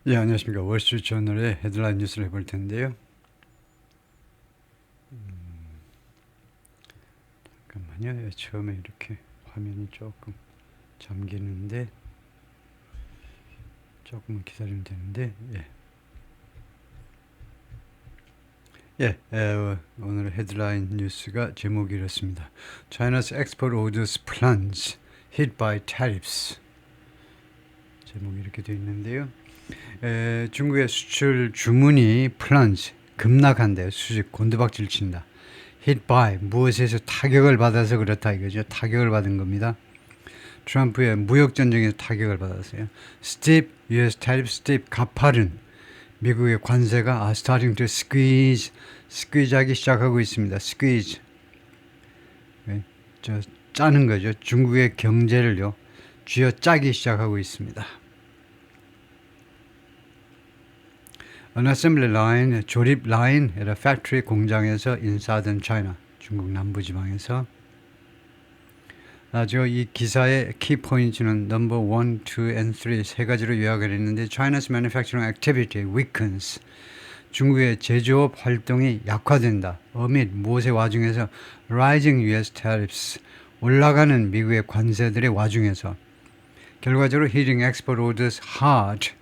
예, 안녕하십니까. 월스트리트저널의 헤드라인 뉴스를 해볼 텐데요. 잠깐만요. 예, 처음에 이렇게 화면이 조금 잠기는데 조금만 기다리면 되는데 오늘의 헤드라인 뉴스가 제목이 이렇습니다. China's export orders plunge hit by tariffs. 제목이 이렇게 되어 있는데요. 중국의 수출 주문이 plunge 급락한대요. 수직 곤두박질 친다. hit by 무엇에서 타격을 받아서 그렇다 이거죠. 타격을 받은 겁니다. 트럼프의 무역 전쟁에서 타격을 받았어요. steep US tariff steep 가파른 미국의 관세가 starting to squeeze하기 시작하고 있습니다. squeeze 짜는 거죠. 중국의 경제를요 쥐어 짜기 시작하고 있습니다. An assembly line, 조립 라인, at a factory 공장에서 in southern China, 중국 남부지방에서. 이 기사의 키 포인트는 넘버 1, 2, and 3 세 가지로 요약을 했는데 China's manufacturing activity weakens. 중국의 제조업 활동이 약화된다. amid 무엇의 와중에서 rising US tariffs. 올라가는 미국의 관세들의 와중에서. 결과적으로 hitting export orders hard.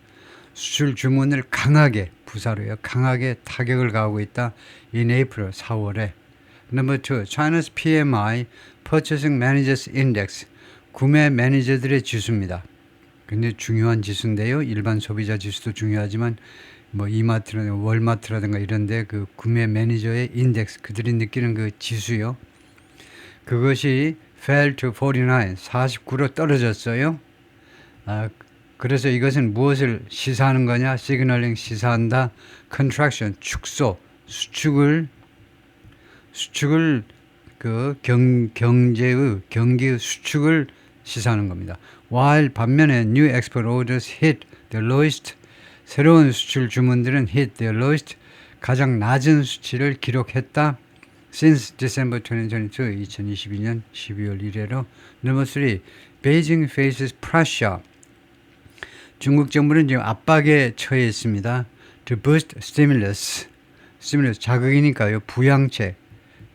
수출 주문을 강하게 부사로요. 강하게 타격을 가하고 있다. In April 4월에. Number 2. China's PMI Purchasing Managers Index 구매 매니저들의 지수입니다. 굉장히 중요한 지수인데요. 일반 소비자 지수도 중요하지만 뭐 이마트라든가 월마트라든가 이런데 그 구매 매니저의 인덱스 그들이 느끼는 그 지수요. 그것이 fell to 49, 49로 떨어졌어요. 그래서 이것은 무엇을 시사하는 거냐? 시그널링 시사한다. contraction 축소 수축을 그 경제의 경기의 수축을 시사하는 겁니다. while 반면에 new export orders hit the lowest 새로운 수출 주문들은 hit the lowest 가장 낮은 수치를 기록했다. since December 2022 2022년 12월 이래로. Number 3 Beijing faces pressure 중국 정부는 지금 압박에 처해 있습니다. To boost stimulus 자극이니까요. 부양책,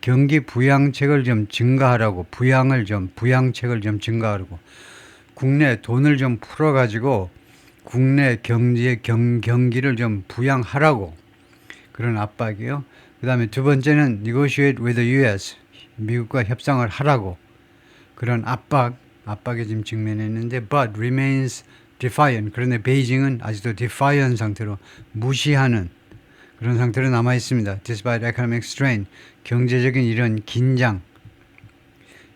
경기 부양책을 좀 증가하라고, 부양책을 좀 증가하라고, 국내 돈을 좀 풀어가지고 국내 경제 경기를 좀 부양하라고 그런 압박이요. 그 다음에 두 번째는 negotiate with the US 미국과 협상을 하라고 그런 압박에 지금 직면했는데 but remains defiant. 그런데 베이징은 아직도 defiant 상태로 무시하는 그런 상태로 남아 있습니다. Despite economic strain, 경제적인 이런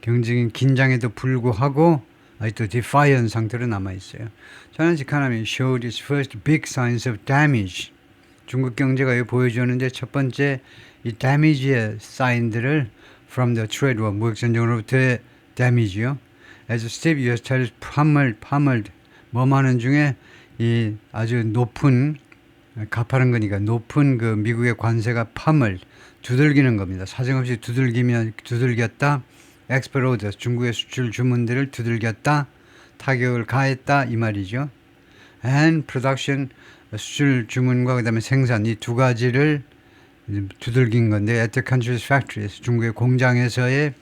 경제적인 긴장에도 불구하고 아직도 defiant 상태로 남아 있어요. China's economy showed its first big signs of damage. 중국 경제가 보여주는데 첫 번째 이 damage의 사인들을 from the trade war 무역 전쟁으로부터의 damage요. As steep US tariffs pummeled 뭐하는 중에 이 아주 높은 가파른 거니까 높은 그 미국의 관세가 팜을 두들기는 겁니다. 사정없이 두들겼다. export orders 중국의 수출 주문들을 두들겼다. 타격을 가했다 이 말이죠. and production 수출 주문과 그다음에 생산 이 두 가지를 두들긴 건데 at the country's factories 중국의 공장에서의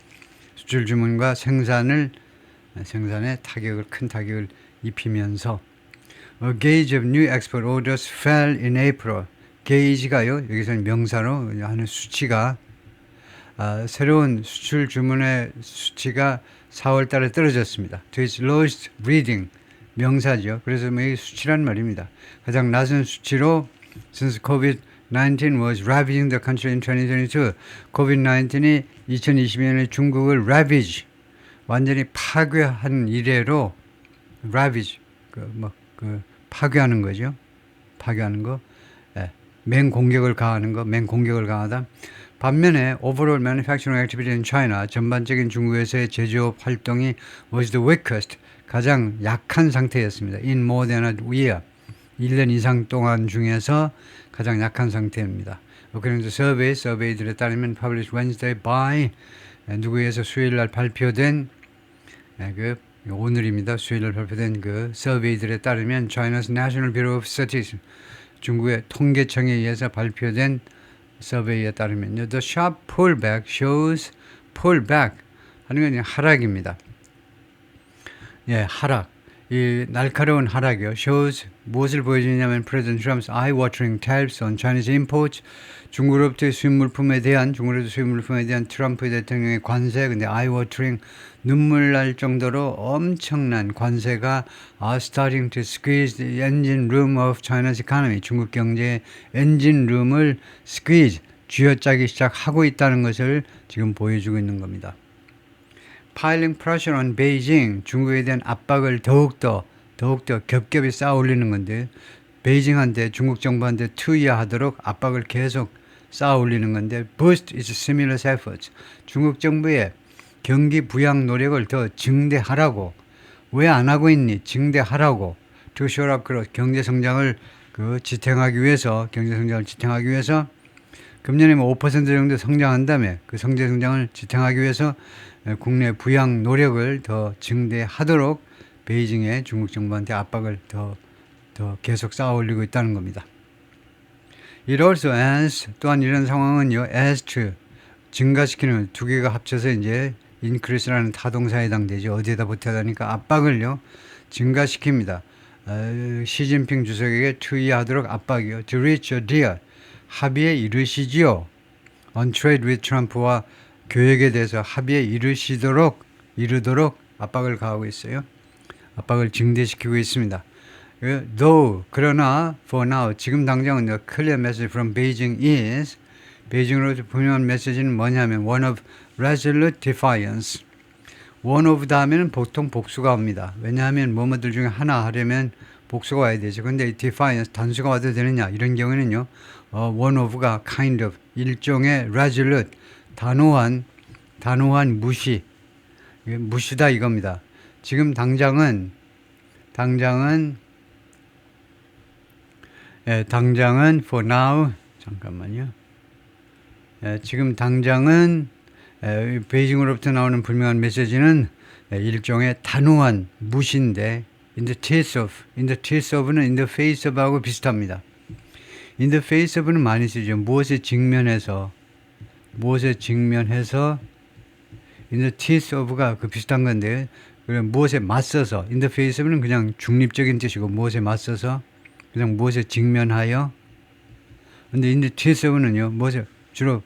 수출 주문과 생산에 큰 타격을 입히면서 A gauge of new export orders fell in April. gauge가요. 여기서는 명사로 하는 수치가 새로운 수출 주문의 수치가 4월 달에 떨어졌습니다. To its lowest reading. 명사죠. 그래서 이 수치란 말입니다. 가장 낮은 수치로 since COVID-19 was ravaging the country in 2022. COVID-19이 2020년에 중국을 ravage 완전히 파괴한 이래로 ravage 파괴하는 거죠. 파괴하는 거. 맹공격을 가하다. 반면에 overall manufacturing activity in China 전반적인 중국에서의 제조업 활동이 was the weakest 가장 약한 상태였습니다. In more than a year 1년 이상 동안 중에서 가장 약한 상태입니다. According to 서베이들에 따르면 published Wednesday by 누구에서 수요일 날 발표된 그 오늘입니다. 수요일 발표된 그 서베이들에 따르면 China's National Bureau of Statistics 중국의 통계청에 의해서 발표된 서베이에 따르면요. The sharp pullback shows pullback 하는 건 하락입니다. 예, 하락. 이 날카로운 하락이요. shows 무엇을 보여주냐면 President Trump's eye-watering tariffs on Chinese imports. 중국으로부터 수입 물품에 대한 트럼프 대통령의 관세. 근데 eye-watering 눈물 날 정도로 엄청난 관세가 are starting to squeeze the engine room of China's economy. 중국 경제의 엔진룸을 squeeze 쥐어짜기 시작하고 있다는 것을 지금 보여주고 있는 겁니다. Piling pressure on Beijing, 중국에 대한 압박을 더욱더 겹겹이 쌓아 올리는 건데 베이징한테 중국 정부한테 투여하도록 압박을 계속 쌓아 올리는 건데 boost its stimulus efforts. 중국 정부의 경기 부양 노력을 더 증대하라고. 왜 안 하고 있니? 증대하라고. to shore up growth. 경제 성장을 지탱하기 위해서 금년에 5% 정도 성장한다며 그 경제 성장을 지탱하기 위해서 국내 부양 노력을 더 증대하도록 베이징의 중국 정부한테 압박을 더 계속 쌓아 올리고 있다는 겁니다. It also as 또한 이런 상황은요, as to 증가시키는 두 개가 합쳐서 이제 increase라는 타동사에 해당되죠. 어디에다 보태다니까 압박을요 증가시킵니다. 시진핑 주석에게 투의하도록 압박이요. To reach a deal. 합의에 이르시지요. On trade with Trump와 교역에 대해서 합의에 이르도록 압박을 가하고 있어요. 압박을 증대시키고 있습니다. Though, 그러나 for now, 지금 당장은 the clear message from Beijing is 베이징으로부터 분명한 메시지는 뭐냐면 one of resolute defiance. one of 다음에는 보통 복수가 옵니다. 왜냐하면 뭐뭐들 중에 하나 하려면 복수가 와야 되죠. 근데 defiance 단수가 와도 되느냐 이런 경우에는요. one of가 kind of 일종의 resolute 단호한 무시다 이겁니다. 지금 당장은 for now 잠깐만요. 지금 당장은 베이징으로부터 나오는 분명한 메시지는 일종의 단호한 무시인데 in the teeth of는 in the face of하고 비슷합니다. in the face of는 많이 쓰죠. 무엇에 직면해서 in the teeth of가 비슷한 건데 무엇에 맞서서 in the face of는 그냥 중립적인 뜻이고 무엇에 맞서서 그냥 무엇에 직면하여 근데 in the teeth of는요 무엇에 주로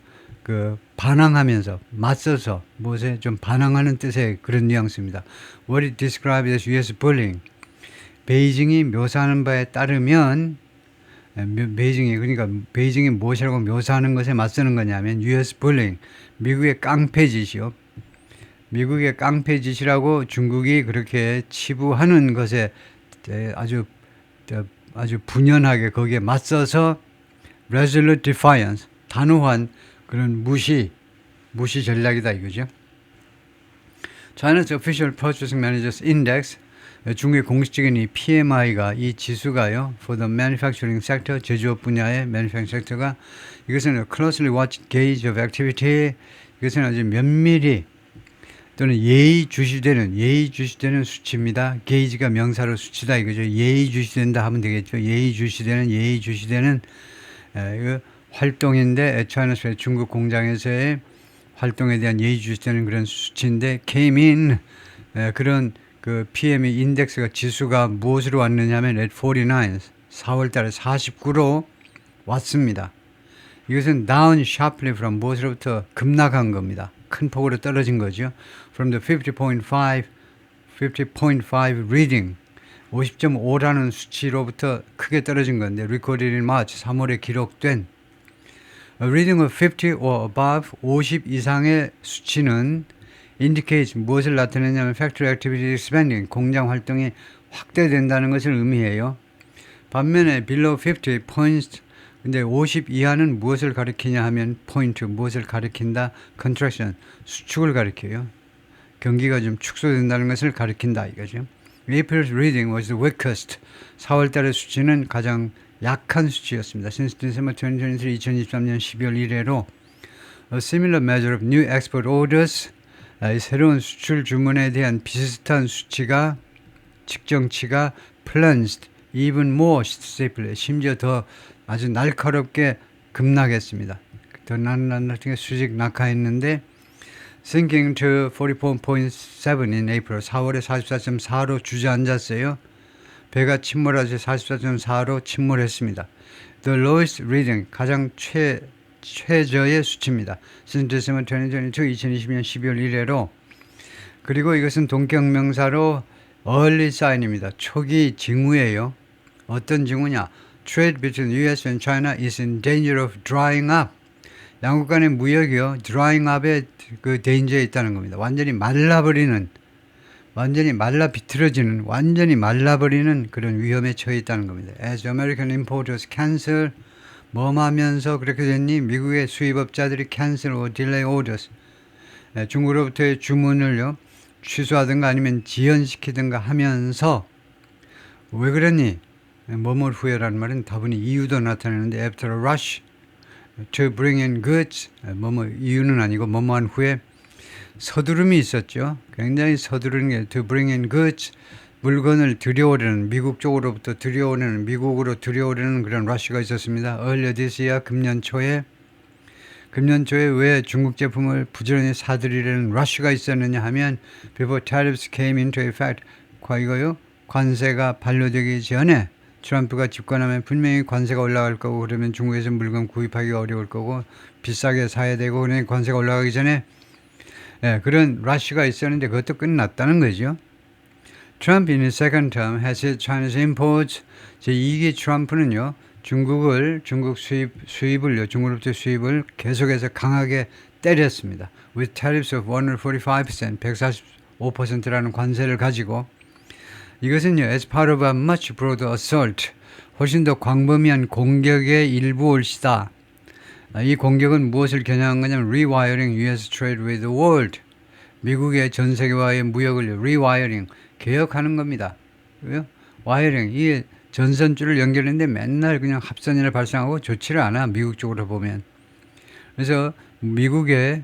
반항하면서 맞서서 무엇에 좀 반항하는 뜻의 그런 뉘앙스입니다. What it describes as U.S. bullying. 베이징이 묘사하는 바에 따르면 베이징이 무엇이라고 묘사하는 것에 맞서는 거냐면 U.S. bullying. 미국의 깡패짓이요. 미국의 깡패짓이라고 중국이 그렇게 치부하는 것에 아주 분연하게 거기에 맞서서 resolute defiance. 단호한 그런 무시 전략이다 이거죠. China's Official Purchasing Managers Index, 중국의 공식적인 이 PMI가 이 지수가요, for the manufacturing sector, 제조업 분야의 manufacturing sector가 이것은 closely watched gauge of activity, 이것은 아주 면밀히 또는 예의주시되는 수치입니다. 게이지가 명사로 수치다 이거죠. 예의주시된다 하면 되겠죠. 예의주시되는 활동인데 차이나스의 중국 공장에서의 활동에 대한 예의주시되는 그런 수치인데 came in 그런 PMI 인덱스가 지수가 무엇으로 왔느냐면 at 49 4월 달에 49로 왔습니다. 이것은 down sharply from 무엇으로부터 급락한 겁니다. 큰 폭으로 떨어진 거죠. From the 50.5 reading 50.5라는 수치로부터 크게 떨어진 건데 recorded in March 3월에 기록된 A reading of 50 or above 50 이상의 수치는 indicates 무엇을 나타내냐면 factory activity expanding 공장 활동이 확대된다는 것을 의미해요. 반면에 below 50 points 근데 50 이하는 무엇을 가리키냐 하면 point 무엇을 가리킨다 contraction 수축을 가리켜요. 경기가 좀 축소된다는 것을 가리킨다 이거죠. April's reading was the weakest. 4월 달의 수치는 가장 약한 수치였습니다. Since December 2023, 2023년 12월 이래로 a similar measure of new export orders 이 새로운 수출 주문에 대한 비슷한 수치가 측정치가 plunged even more steeply 심지어 더 아주 날카롭게 급락했습니다. 더 날카롭게 수직 낙하했는데 sinking to 44.7 in April 4월에 44.4로 주저앉았어요. 배가 침몰하지 44.4로 침몰했습니다. The lowest reading 가장 최저의 수치입니다. Since December 2022 2020년 12월 이래로 그리고 이것은 동격명사로 early sign입니다. 초기 징후예요. 어떤 징후냐? Trade between US and China is in danger of drying up. 양국 간의 무역이요. drying up의 그 danger에 있다는 겁니다. 완전히 말라버리는 완전히 말라 비틀어지는 완전히 말라버리는 그런 위험에 처해 있다는 겁니다. As American importers cancel 뭐하면서 그렇게 됐니? 미국의 수입업자들이 cancel or delay orders 중국으로부터의 주문을요 취소하든가 아니면 지연시키든가 하면서 왜 그랬니? 뭐뭐 후에라는 말은 다분히 이유도 나타내는데 after a rush to bring in goods 뭐뭐 이유는 아니고 뭐뭐한 후에 서두름이 있었죠. 굉장히 서두르는 게 to bring in goods 물건을 들여오려는 미국 쪽으로부터 들여오려는 미국으로 들여오려는 그런 러시가 있었습니다. earlier this year 금년 초에 왜 중국 제품을 부지런히 사들이려는 러시가 있었느냐 하면 before tariffs came into effect 이거요 관세가 반려되기 전에 트럼프가 집권하면 분명히 관세가 올라갈 거고 그러면 중국에서 물건 구입하기가 어려울 거고 비싸게 사야 되고 그러니 관세가 올라가기 전에 그런 러시가 있었는데 그것도 끝났다는 거죠. Trump in his second term has hit China's imports. 제2기 트럼프는요. 중국 수입을요. 중국으로부터 수입을 계속해서 강하게 때렸습니다. With tariffs of 145%, 145%라는 관세를 가지고 이것은요. As part of a much broader assault, 훨씬 더 광범위한 공격의 일부 올시다. 이 공격은 무엇을 겨냥한 거냐면 rewiring US trade with the world. 미국의 전 세계와의 무역을 rewiring, 개혁하는 겁니다. 왜요? 와이링, 이 전선줄을 연결했는데 맨날 그냥 합선을 발생하고 좋지를 않아. 미국 쪽으로 보면. 그래서 미국의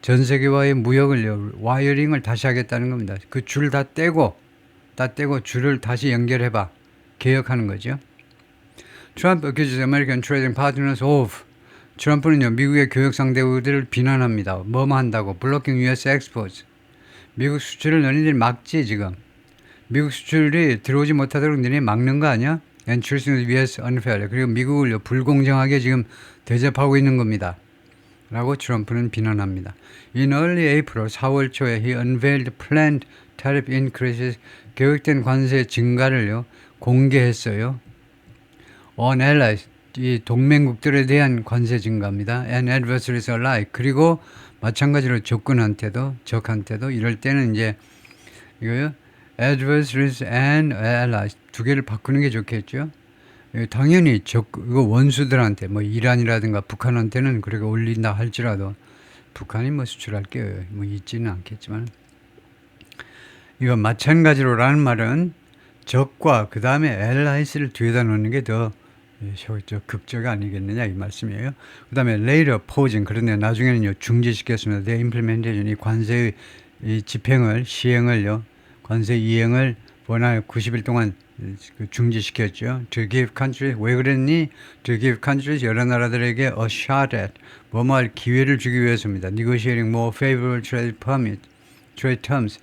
전 세계와의 무역을 와이어링을 다시 하겠다는 겁니다. 그 줄 다 떼고 줄을 다시 연결해봐. 개혁하는 거죠. Trump accuses American trading partners of 트럼프는요, 미국의 교역 상대국들을 비난합니다. 뭐뭐 한다고. Blocking US exports. 미국 수출을 너희들이 막지, 지금. 미국 수출이 들어오지 못하도록 너희 막는 거 아니야? And choosing the US unfairly. 그리고 미국을 불공정하게 지금 대접하고 있는 겁니다. 라고 트럼프는 비난합니다. In early April, 4월 초에 he unveiled planned tariff increases. 계획된 관세 증가를요, 공개했어요. On allies. 이 동맹국들에 대한 관세 증가입니다. And adversaries alike. 그리고 마찬가지로 적한테도 이럴 때는 이제 이거요. adversaries and allies 두 개를 바꾸는 게 좋겠죠. 당연히 이거 원수들한테 뭐 이란이라든가 북한한테는 그렇게 올린다 할지라도 북한이 뭐 수출할 게 뭐 있지는 않겠지만 이거 마찬가지로라는 말은 적과 그 다음에 allies를 뒤에다 놓는 게 더 극적 아니겠느냐 이 말씀이에요. 그 다음에 later pausing 그런데 나중에는요 중지시켰습니다. The implementation 이 관세의 이 시행을요 관세 이행을 원하여 90일 동안 중지시켰죠. To give countries 왜 그랬니? To give countries 여러 나라들에게 a shot at 뭐뭐할 기회를 주기 위해서입니다. Negotiating more favorable trade terms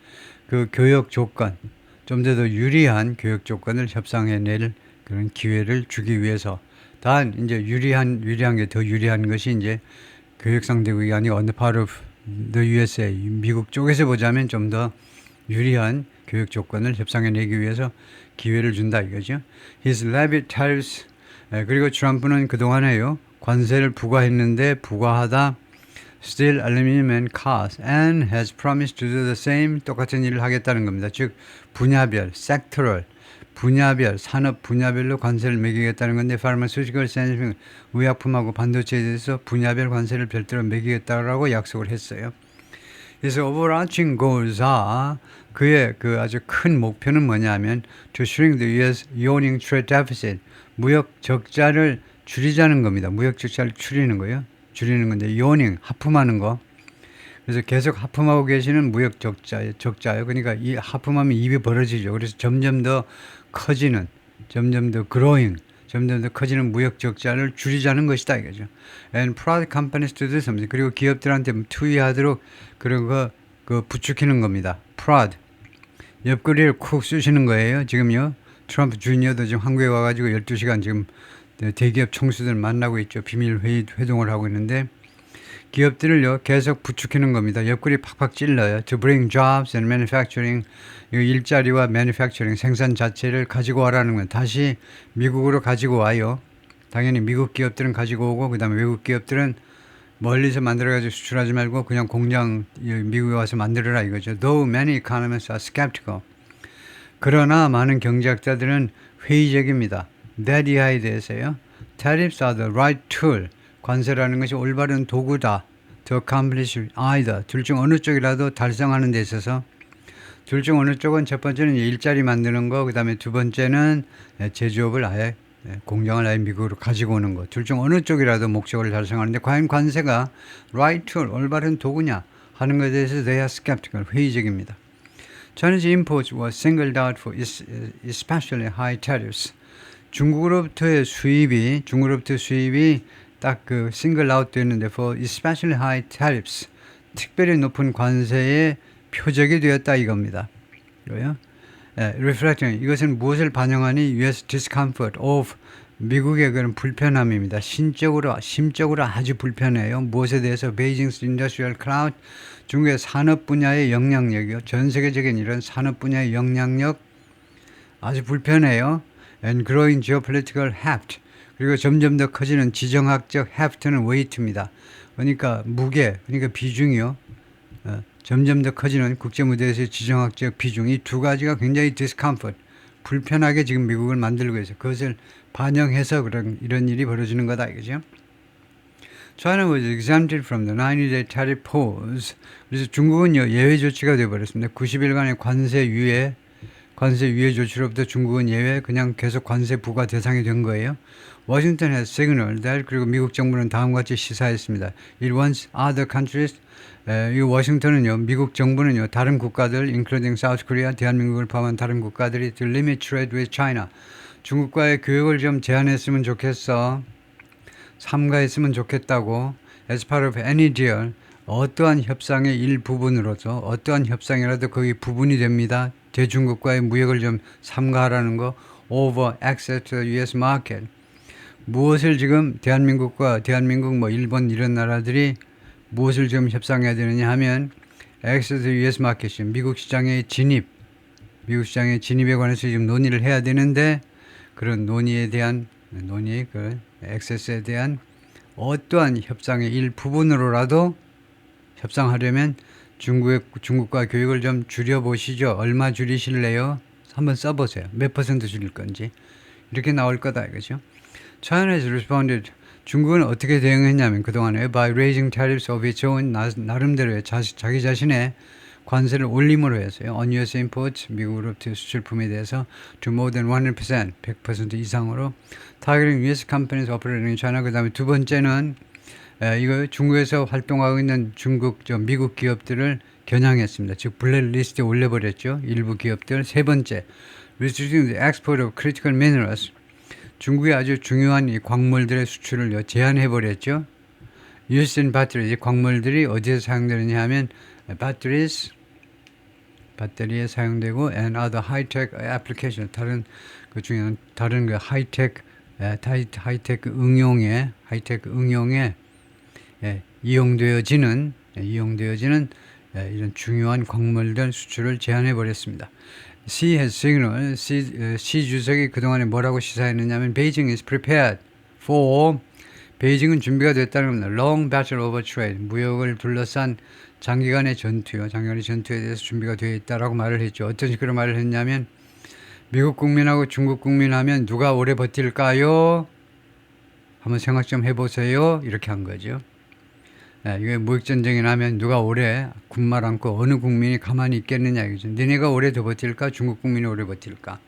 그 교역 조건 좀 더 유리한 교역 조건을 협상해낼 그런 기회를 주기 위해서 단 이제 유리한 게 더 유리한 것이 이제 교역 상대국이 아니고 on the part of the USA 미국 쪽에서 보자면 좀 더 유리한 교역 조건을 협상해내기 위해서 기회를 준다 이거죠. His levied tariffs 그리고 트럼프는 그동안에요 관세를 부과하다 steel, aluminum and cars and has promised to do the same 똑같은 일을 하겠다는 겁니다. 즉 분야별, sectoral 산업 분야별로 관세를 매기겠다는 건데 pharmaceutical, 의약품하고 반도체에 대해서 분야별 관세를 별도로 매기겠다라고 약속을 했어요. 그래서 overarching goals are 그의 그 아주 큰 목표는 뭐냐면 to shrink the U.S. yawning trade deficit 무역 적자를 줄이자는 겁니다. 무역 적자를 줄이는 거예요. 줄이는 건데 yawning 하품하는 거 그래서 계속 하품하고 계시는 무역 적자예요. 그러니까 이 하품하면 입이 벌어지죠. 그래서 점점 더 커지는, 점점 더 growing, 점점 더 커지는 무역 적자를 줄이자는 것이다 이거죠. And private companies to do something. 그리고 기업들한테 투여하도록 그런 거 부추기는 겁니다. prod. 옆구리를 쿡 쑤시는 거예요. 지금요. 트럼프 주니어도 지금 한국에 와가지고 12시간 지금 대기업 총수들 만나고 있죠. 비밀 회동을 하고 있는데 기업들을요 계속 부추기는 겁니다. 옆구리 팍팍 찔러요. To bring jobs and manufacturing, 일자리와 manufacturing 생산 자체를 가지고 와라는 건 다시 미국으로 가지고 와요. 당연히 미국 기업들은 가지고 오고 그다음에 외국 기업들은 멀리서 만들어가지고 수출하지 말고 그냥 공장 미국에 와서 만들어라 이거죠. Though many economists are skeptical. 그러나 많은 경제학자들은 회의적입니다. That 이하에 대해서요. Tariffs are the right tool. 관세라는 것이 올바른 도구다. To accomplish either. 둘 중 어느 쪽이라도 달성하는 데 있어서 둘 중 어느 쪽은 첫 번째는 일자리 만드는 거, 그 다음에 두 번째는 제조업을 아예 공장을 아예 미국으로 가지고 오는 거. 둘 중 어느 쪽이라도 목적을 달성하는데 과연 관세가 right tool, 올바른 도구냐 하는 것에 대해서 they are skeptical, 회의적입니다. Chinese imports were singled out for especially high tariffs. 중국으로부터의 수입이 딱 그 싱글 아웃 됐는데 for especially high tariffs. 특별히 높은 관세의 표적이 되었다 이겁니다. 그래요? reflecting 이것은 무엇을 반영하니 US discomfort of 미국의 그런 불편함입니다. 심적으로 아주 불편해요. 무엇에 대해서 베이징's industrial cloud 중국의 산업 분야의 영향력이요. 전 세계적인 이런 산업 분야의 영향력 아주 불편해요. And growing geopolitical heft 그리고 점점 더 커지는 지정학적 heft는 weight입니다. 그러니까 무게, 그러니까 비중이요. 점점 더 커지는 국제무대에서의 지정학적 비중 이 두 가지가 굉장히 discomfort, 불편하게 지금 미국을 만들고 있어요. 그것을 반영해서 이런 일이 벌어지는 거다 이거죠. China was exempted from the 90-day tariff pause. 그래서 중국은요 예외 조치가 되어버렸습니다. 90일간의 관세 유예 조치로부터 중국은 예외, 그냥 계속 관세 부과 대상이 된 거예요. Washington has signaled that 그리고 미국 정부는 다음과 같이 시사했습니다. It wants other countries 이 워싱턴은요, 미국 정부는요, 다른 국가들, including South Korea, 대한민국을 포함한 다른 국가들이 to limit trade with China. 중국과의 교역을 좀 제한했으면 좋겠어. 삼가했으면 좋겠다고. As part of any deal, 어떠한 협상의 일부분으로서, 어떠한 협상이라도 거기 부분이 됩니다. 대중국과의 무역을 좀 삼가하라는 거. Over access to the US market. 무엇을 지금 대한민국 뭐 일본 이런 나라들이 무엇을 좀 협상해야 되느냐 하면 access to US market, 미국 시장의 진입에 관해서 지금 논의를 해야 되는데 그런 논의에 대한 access에 대한 어떠한 협상의 일부분으로라도 협상하려면 중국과 교역을 좀 줄여보시죠. 얼마 줄이실래요? 한번 써보세요. 몇 퍼센트 줄일 건지. 이렇게 나올 거다 이거죠. China has responded. 중국은 어떻게 대응했냐면 그동안에 by raising tariffs of its own 나름대로의 자기 자신의 관세를 올림으로 해서요. On US imports, 미국으로부터 수출품에 대해서 to more than 100% 이상으로 targeting US companies operating in China. 그 다음에 두 번째는 이거 중국에서 활동하고 있는 미국 기업들을 겨냥했습니다. 즉 블랙리스트에 올려버렸죠. 일부 기업들. 세 번째, restricting the export of critical minerals. 중국의 아주 중요한 이 광물들의 수출을 제한해버렸죠. Used in batteries, 광물들이 어디에 사용되느냐 하면 배터리에 사용되고 and other high-tech application, 다른 하이테크 응용에 이용되어지는 이런 중요한 광물들 수출을 제한해버렸습니다. Xi has signaled, 시 주석이 그동안에 뭐라고 시사했느냐면 Beijing is prepared for, 베이징은 준비가 됐다는 겁니다. Long battle over trade, 무역을 둘러싼 장기간의 전투에 대해서 준비가 되어 있다라고 말을 했죠. 어떤 식으로 말을 했냐면 미국 국민하고 중국 국민 하면 누가 오래 버틸까요? 한번 생각 좀 해보세요. 이렇게 한 거죠. 이게 무역전쟁이 나면 누가 오래 군말 않고 어느 국민이 가만히 있겠느냐 이거죠. 너네가 오래 더 버틸까? 중국 국민이 오래 버틸까?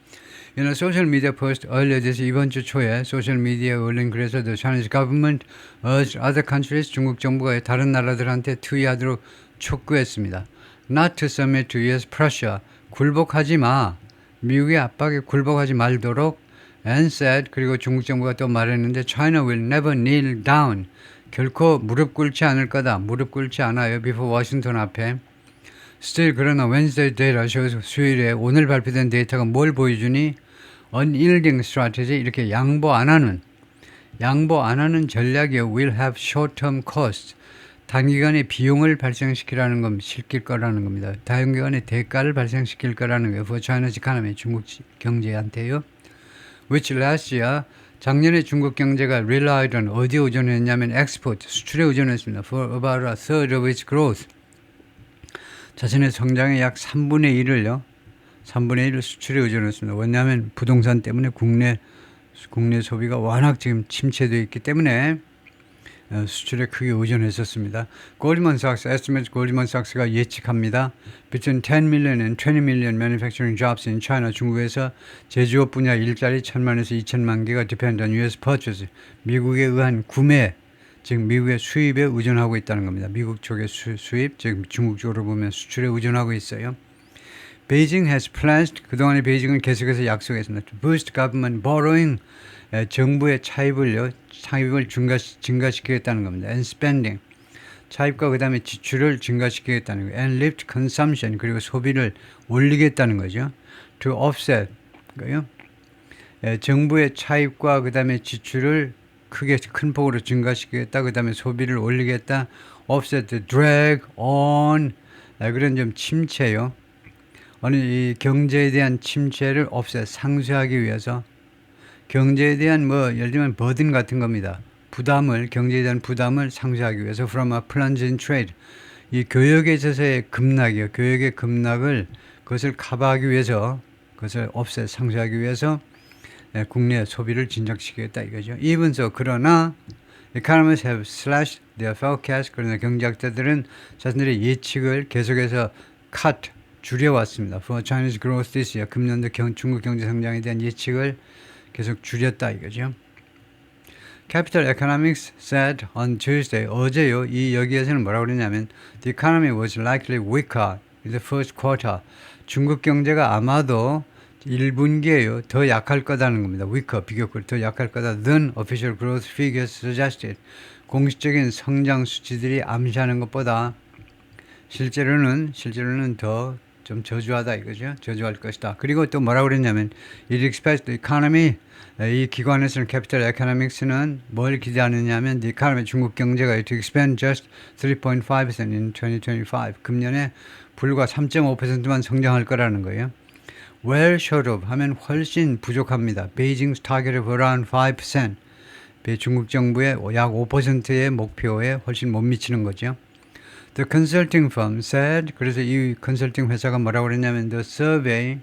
소셜 미디어 포스트 earlier this 이번 주 초에 소셜 미디어에 올린 그래서 the Chinese government urged other countries 중국 정부가 다른 나라들한테 투의하도록 촉구했습니다. Not to submit to U.S. pressure. 굴복하지 마. 미국의 압박에 굴복하지 말도록 and said, 그리고 중국 정부가 또 말했는데 China will never kneel down. 결코 무릎 꿇지 않을 거다. 무릎 꿇지 않아요. before 워싱턴 앞에. Still 그러나 Wednesday data shows 수요일에 오늘 발표된 데이터가 뭘 보여주니 unyielding strategy 이렇게 양보 안 하는 전략이요. will have short-term costs. 단기간에 비용을 발생시키라는 건 시킬 거라는 겁니다. 단기간에 대가를 발생시킬 거라는 거예요. For China's economy, 중국 경제한테요. Which last year, 작년에 중국 경제가 relied on 어디에 의존했냐면 export, 수출에 의존했습니다. For about a third of its growth. 자신의 성장의 약 3분의 1을 수출에 의존했습니다. 왜냐하면 부동산 때문에 국내 소비가 워낙 지금 침체되어 있기 때문에 수출에 크게 의존했었습니다. Goldman Sachs estimates Goldman Sachs가 예측합니다. Between 10 million and 20 million manufacturing jobs in China. 중국에서 제조업 분야 일자리 1,000만에서 2,000만 개가 depend on U.S. purchase. 미국에 의한 구매, 즉 미국의 수입에 의존하고 있다는 겁니다. 미국 쪽의 수입, 즉 중국 쪽으로 보면 수출에 의존하고 있어요. Beijing has pledged, 그동안에 베이징은 계속해서 약속했습니다. To boost government borrowing, 정부의 차입을 증가시키겠다는 겁니다. And spending, 차입과 그 다음에 지출을 증가시키겠다는 거예요. And lift consumption, 그리고 소비를 올리겠다는 거죠. To offset, 그러니까요. 정부의 차입과 그 다음에 지출을 큰 폭으로 증가시키겠다. 그 다음에 소비를 올리겠다. Offset the drag on, 그런 좀 침체요. 어느 이 경제에 대한 침체를 상쇄하기 위해서 경제에 대한 예를 들면 버든 같은 겁니다. 경제에 대한 부담을 상쇄하기 위해서 from a plunge in trade. 이 교역에 있어서의 급락이요. 교역의 급락을 그것을 커버하기 위해서 그것을 상쇄하기 위해서 국내 소비를 진작시키겠다 이거죠. Even so, 그러나 economists have slashed their forecast. 그러나 경제학자들은 자신들의 예측을 계속해서 줄여왔습니다. For Chinese growth this year. 금년도 중국 경제 성장에 대한 예측을 계속 줄였다 이거죠. Capital Economics said on Tuesday, 어제요. 여기에서는 뭐라고 그러냐면 the economy was likely weaker in the first quarter. 중국 경제가 아마도 1분기에요. 더 약할 거다는 겁니다. weaker, 비교적 더 약할 거다. than official growth figures suggested. 공식적인 성장 수치들이 암시하는 것보다 실제로는 더 좀 저조하다 이거죠. 저조할 것이다. 그리고 또 뭐라고 그랬냐면 it expects the economy, 이 기관에서는 Capital Economics는 뭘 기대하느냐면 the economy, 중국 경제가 to expand just 3.5% in 2025. 금년에 불과 3.5%만 성장할 거라는 거예요. Well short of 하면 훨씬 부족합니다. Beijing's target of around 5%. 중국 정부의 약 5%의 목표에 훨씬 못 미치는 거죠. The consulting firm said, 그래서 이 컨설팅 회사가 뭐라고 그랬냐면 the survey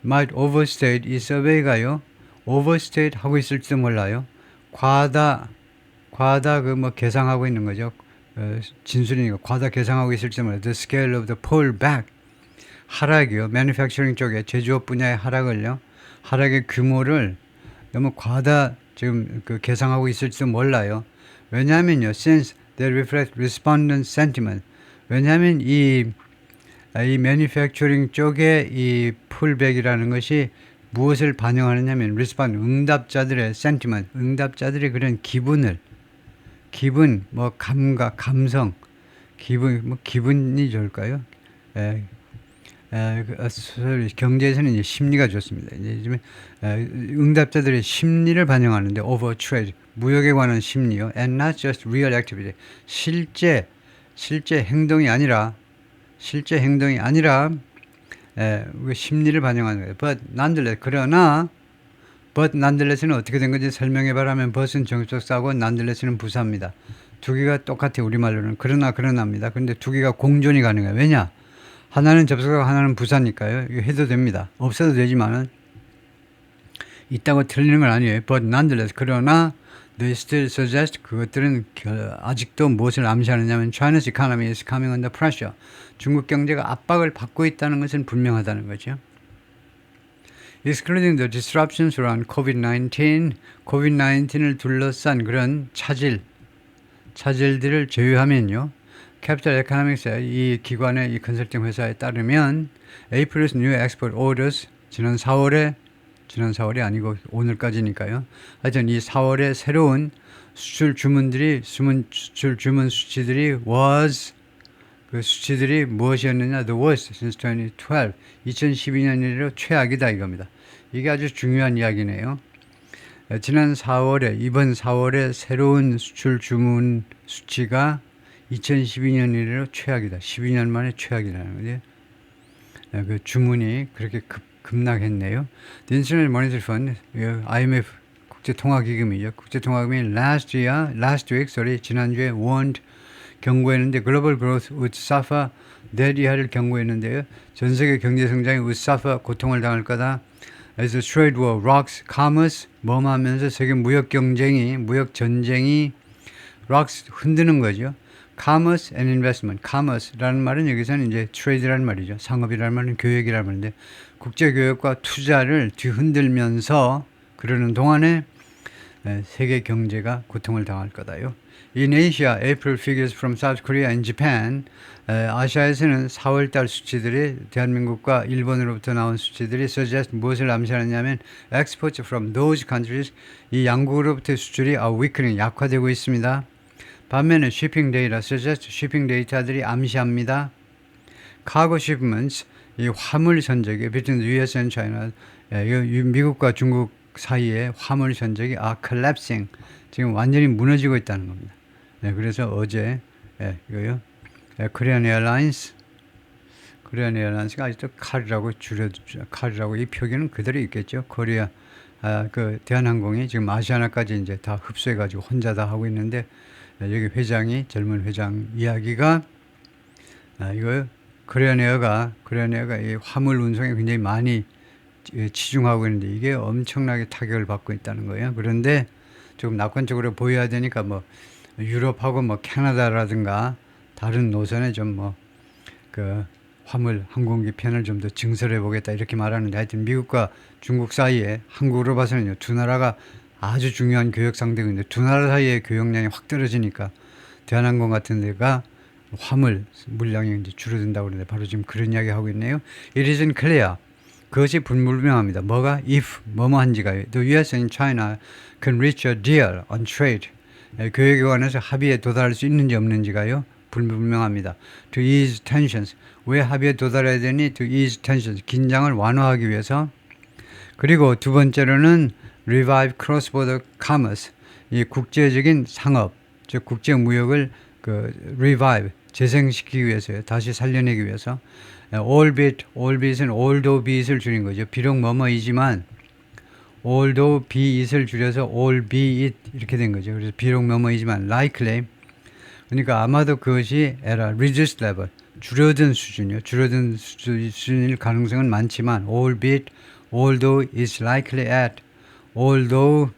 might overstate, 이 서베이가요 overstate 하고 있을지도 몰라요. 과다 계상하고 있는 거죠. 진술이니까 과다 계상하고 있을지도 몰라요. The scale of the pullback, 하락이요. manufacturing 쪽에 제조업 분야의 하락의 규모를 너무 과다 지금 계상하고 있을지도 몰라요. 왜냐하면요, since they reflect respondent sentiment. 왜냐하면 이 manufacturing 쪽의 이 풀백이라는 것이 무엇을 반영하느냐면 응답자들의 sentiment, 응답자들의 그런 기분, 감각, 감성, 기분이 좋을까요? 경제에서는 이제 심리가 좋습니다. 이제 응답자들의 심리를 반영하는데 over trade, 무역에 관한 심리요. And not just real activity. 실제 행동이 아니라 심리를 반영하는 거예요. But nonetheless는 어떻게 된 건지 설명해 봐라면 but은 정적사고 nonetheless는 부사입니다. 두 개가 똑같아요. 우리말로는 그러나입니다. 그런데 두 개가 공존이 가능해요. 왜냐? 하나는 접속사고 하나는 부사니까요. 이거 해도 됩니다. 없어도 되지만은 있다고 틀리는 건 아니에요. But nonetheless, 그러나 they still suggest, 그것들은 아직도 무엇을 암시하느냐면 China's economy is coming under pressure. 중국 경제가 압박을 받고 있다는 것은 분명하다는 거죠. Excluding the disruptions around COVID-19을 둘러싼 그런 차질들을 제외하면요. Capital Economics의 이 기관의 이 컨설팅 회사에 따르면 April's new export orders 지난 4월이 아니고 오늘까지니까요. 하여튼 이 4월에 새로운 수출 주문 수치들이 그 수치들이 무엇이었느냐? The worst since 2012. 2012년 이래로 최악이다 이겁니다. 이게 아주 중요한 이야기네요. 이번 4월에 새로운 수출 주문 수치가 2012년 이래로 최악이다. 12년 만에 최악이라는 거지. 그 주문이 그렇게 급락했네요. The International Monetary Fund, IMF 국제통화기금이죠. 국제통화기금이 last week, 지난주에 warned 경고했는데 global growth would suffer that 이하를 경고했는데요. 전 세계 경제 성장이 would suffer 고통을 당할 거다. As the trade war rocks commerce 하면서 세계 무역 전쟁이 rocks 흔드는 거죠. Commerce and investment. Commerce라는 말은 여기서는 이제 trade라는 말이죠. 상업이라는 말은 교역이라는 말인데 국제 교역과 투자를 뒤흔들면서 그러는 동안에 세계 경제가 고통을 당할 거다요. In Asia, April figures from South Korea and Japan. 아시아에서는 4월달 수치들이 대한민국과 일본으로부터 나온 수치들이 suggest 무엇을 암시하느냐면 exports from those countries 이 양국으로부터의 수출이 weakening 약화되고 있습니다. 반면에 shipping data suggest shipping 데이터들이 암시합니다. Cargo shipments 이 화물 선적이 between the US and China 미국과 중국 사이에 화물 선적이 collapsing 지금 완전히 무너지고 있다는 겁니다. 그래서 어제 이거요. Korean Airlines가 아직도 칼이라고 이 표기는 그대로 있겠죠. 코리아 그 대한항공이 지금 아시아나까지 이제 다 흡수해가지고 혼자 다 하고 있는데 여기 젊은 회장 이야기가 이거 코리안 에어가 이 화물 운송에 굉장히 많이 치중하고 있는데 이게 엄청나게 타격을 받고 있다는 거예요. 그런데 조금 낙관적으로 보여야 되니까 뭐 유럽하고 뭐 캐나다라든가 다른 노선에 좀 그 화물 항공기 편을 좀 더 증설해 보겠다 이렇게 말하는데 하여튼 미국과 중국 사이에 한국으로 봐서는요 두 나라가 아주 중요한 교역 상대국인데 두 나라 사이의 교역량이 확 떨어지니까 대한항공 같은 데가 화물 물량이 이제 줄어든다고 그러는데 바로 지금 그런 이야기 하고 있네요. It isn't clear. 그것이 불분명합니다. 뭐가 if 뭐뭐한지가요. The US and China can reach a deal on trade. 교역에 관해서 합의에 도달할 수 있는지 없는지가요. 불분명합니다. To ease tensions. 왜 합의에 도달해야 되니? To ease tensions. 긴장을 완화하기 위해서. 그리고 두 번째로는 revive cross-border commerce. 이 국제적인 상업, 즉 국제 무역을 revive 재생시키기 위해서요. 다시 살려내기 위해서. albit은 although beit을 줄인 거죠. 비록 뭐뭐이지만 although be it을 줄여서 albeit 이렇게 된 거죠. 그래서 비록 뭐뭐이지만 likely 그러니까 아마도 그것이 at a reduced level 줄어든 수준일 가능성은 많지만 albeit although it's likely at although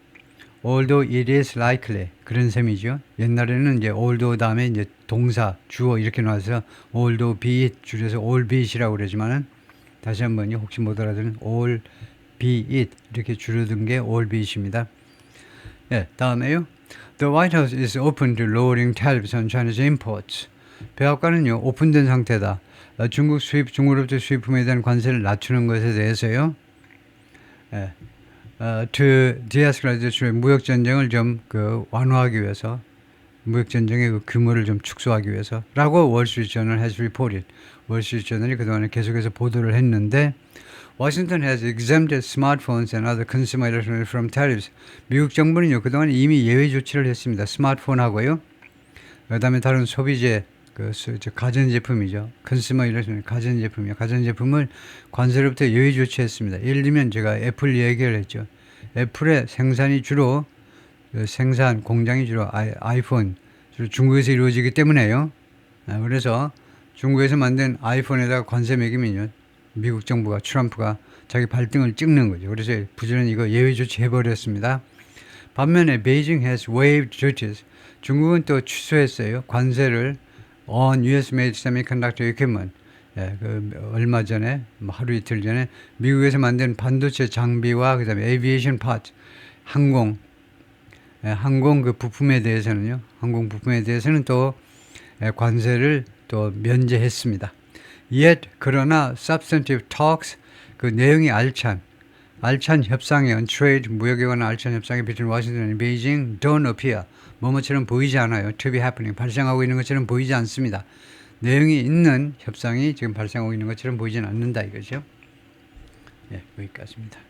it is likely 그런 셈이죠. 옛날에는 이제 although 다음에 이제 동사 주어 이렇게 나와서 although be it 줄여서 albeit이라고 그러지만은 다시 한번요 혹시 못 알아들은 albeit 이렇게 줄여든 게 albeit입니다. 다음에요. The White House is open to lowering tariffs on China's imports. 백악관은요 오픈된 상태다. 중국으로부터 수입품에 대한 관세를 낮추는 것에 대해서요. To de-escalate the trade, 무역 전쟁을 좀 완화하기 위해서, 무역 전쟁의 그 규모를 좀 축소하기 위해서라고 월스트리트저널 has reported. 월스트리트저널이 그동안에 계속해서 보도를 했는데, Washington has exempted smartphones and other consumer electronics from tariffs. 미국 정부는요 그동안 이미 예외 조치를 했습니다. 스마트폰하고요. 그다음에 다른 소비재 가전제품이죠. 컨슈머 일렉트로닉 가전제품을 관세로부터 예외 조치했습니다. 예를 들면 제가 애플 얘기를 했죠. 애플의 생산이 주로 공장이 주로 아이폰 주로 중국에서 이루어지기 때문에요. 그래서 중국에서 만든 아이폰에다가 관세 매기면요. 미국 정부가 트럼프가 자기 발등을 찍는 거죠. 그래서 부지런히 이거 예외 조치 해버렸습니다. 반면에 Beijing has waived duties. 중국은 또 취소했어요. 관세를 on US-made semiconductor equipment. 얼마 전에 하루 이틀 전에 미국에서 만든 반도체 장비와 그다음에 aviation parts 항공 그 부품에 대해서는요. 항공 부품에 대해서는 또 관세를 또 면제했습니다. Yet 그러나 substantive talks 그 내용이 알찬 협상의 on trade 무역에 관한 알찬 협상이 between Washington and Beijing don't appear 뭐뭐처럼 보이지 않아요. to be happening 발생하고 있는 것처럼 보이지 않습니다. 내용이 있는 협상이 지금 발생하고 있는 것처럼 보이지는 않는다 이거죠. 예, 여기까지입니다.